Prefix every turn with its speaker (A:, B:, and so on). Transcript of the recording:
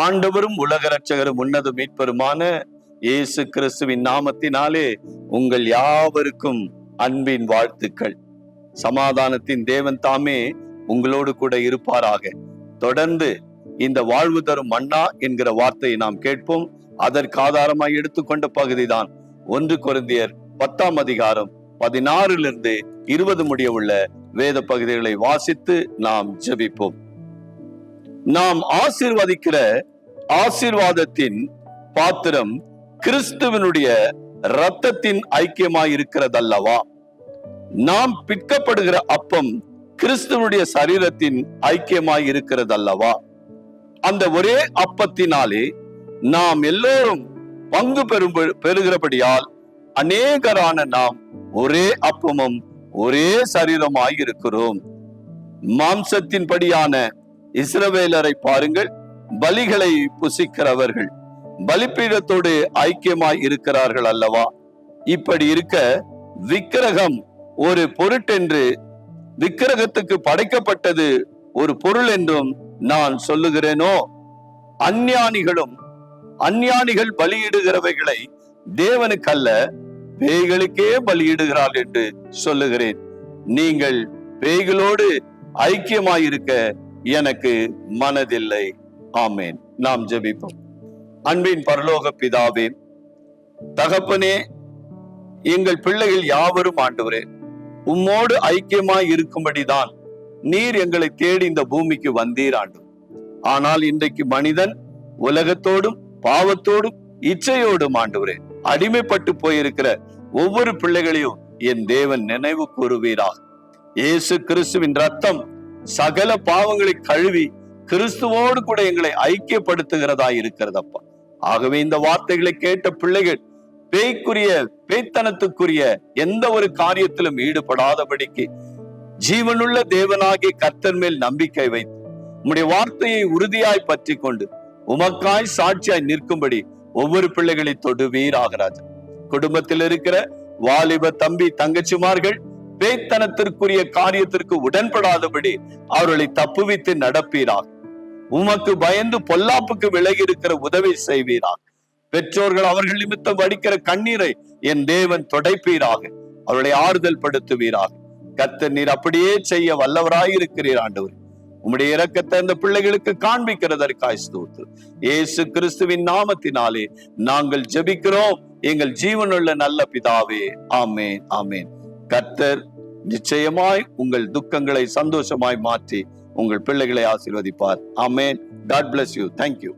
A: ஆண்டவரும் உலக ரட்சகரும் உன்னத மீட்பருமான இயேசு கிறிஸ்துவின் நாமத்தினாலே உங்கள் யாவருக்கும் அன்பின் வாழ்த்துக்கள். சமாதானத்தின் தேவன் தாமே உங்களோடு கூட இருப்பாராக. தொடர்ந்து இந்த வாழ்வு தரும் மன்னா என்கிற வார்த்தையை நாம் கேட்போம். அதற்கு ஆதாரமாய் எடுத்துக்கொண்ட பகுதிதான் 1 கொரிந்தியர் 10ஆம் அதிகாரம் 16 20 முடிய உள்ள வேத பகுதிகளை வாசித்து நாம் ஜெபிப்போம். நாம் ஆசீர்வதிக்கிற ஆசீர்வாதத்தின் பாத்திரம் கிறிஸ்துவனுடைய இரத்தத்தின் ஐக்கியமாய் இருக்கிறதல்லவா? நாம் பிற்கப்படுகிற அப்பம் கிறிஸ்துவனுடைய சரீரத்தின் ஐக்கியமாய் இருக்கிறதல்லவா? அந்த ஒரே அப்பத்தினாலே நாம் எல்லோரும் பங்கு பெறுகிறபடியால் அநேகரான நாம் ஒரே அப்பமும் ஒரே சரீரமாய் இருக்கிறோம். மாம்சத்தின் படியான இஸ்ரவேலரை பாருங்கள். பலிகளை புசிக்கிறவர்கள் பலிபீடத்தோடு ஐக்கியமாய் இருக்கிறார்கள் அல்லவா? இப்படி இருக்க விக்கிரகம் ஒரு பொருட்டென்று, விக்கிரகத்துக்கு படைக்கப்பட்டது ஒரு பொருள் என்றும் நான் சொல்லுகிறேனோ? அஞ்ஞானிகள் பலியிடுகிறவைகளை தேவனுக்கல்ல பேய்களுக்கே பலியிடுகிறார்கள் என்று சொல்லுகிறேன். நீங்கள் பேய்களோடு ஐக்கியமாயிருக்க எனக்கு மனதில்லை. ஆமேன். நாம் ஜெபிப்போம். அன்பின் பரலோக பிதாவே, தகப்பனே, எங்கள் பிள்ளைகள் யாவரும் ஆண்டவரே உம்மோடு ஐக்கியமாய் இருக்கும்படிதான் நீர் எங்களை தேடி இந்த பூமிக்கு வந்தீர் ஆண்டவர். ஆனால் இன்றைக்கு மனிதன் உலகத்தோடும் பாவத்தோடும் இச்சையோடும் ஆண்டவரே அடிமைப்பட்டு போயிருக்கிற ஒவ்வொரு பிள்ளைகளையும் என் தேவன் நினைவு கூறுவீராக. இயேசு கிறிஸ்துவின் ரத்தம் சகல பாவங்களை கழுவி கிறிஸ்துவோடு கூட எங்களை ஐக்கியப்படுத்துகிறதா இருக்கிறதப்பா. ஆகவே இந்த வார்த்தைகளை கேட்ட பிள்ளைகள் பேய்த்தனத்துக்குரிய எந்த ஒரு காரியத்திலும் ஈடுபடாதபடிக்கு ஜீவனுள்ள தேவனாகிய கர்த்தர் மேல் நம்பிக்கை வைத்து உம்முடைய வார்த்தையை உறுதியாய் பற்றி கொண்டு உமக்காய் சாட்சியாய் நிற்கும்படி ஒவ்வொரு பிள்ளைகளை தொடுவீராக ராஜா. குடும்பத்தில் இருக்கிற வாலிப தம்பி தங்கச்சிமார்கள் பேய்த்தனத்திற்குரிய காரியத்திற்கு உடன்படாதபடி அவர்களை தப்புவித்து நடப்பீராக. உமக்கு பயந்து பொல்லாப்புக்கு விலகி இருக்கிற உதவி செய்வீராக. பெற்றோர்கள் அவர்கள் நிமித்தம் வடிக்கிற கண்ணீரை என் தேவன் துடைப்பீராக. அவர்களை ஆறுதல் படுத்துவீராக. கர்த்தர் நீர் அப்படியே செய்ய வல்லவராயிருக்கிறீர் ஆண்டவர். உம்முடைய இரக்கத்தை அந்த பிள்ளைகளுக்கு காண்பிக்கிறதற்காய் ஸ்தோத்திரம். இயேசு கிறிஸ்துவின் நாமத்தினாலே நாங்கள் ஜெபிக்கிறோம் எங்கள் ஜீவனுள்ள நல்ல பிதாவே. ஆமேன், ஆமேன். கர்த்தர் நிச்சயமாய் உங்கள் துக்கங்களை சந்தோஷமாய் மாற்றி உங்கள் பிள்ளைகளை ஆசீர்வதிப்பார். ஆமேன். God bless you. Thank you.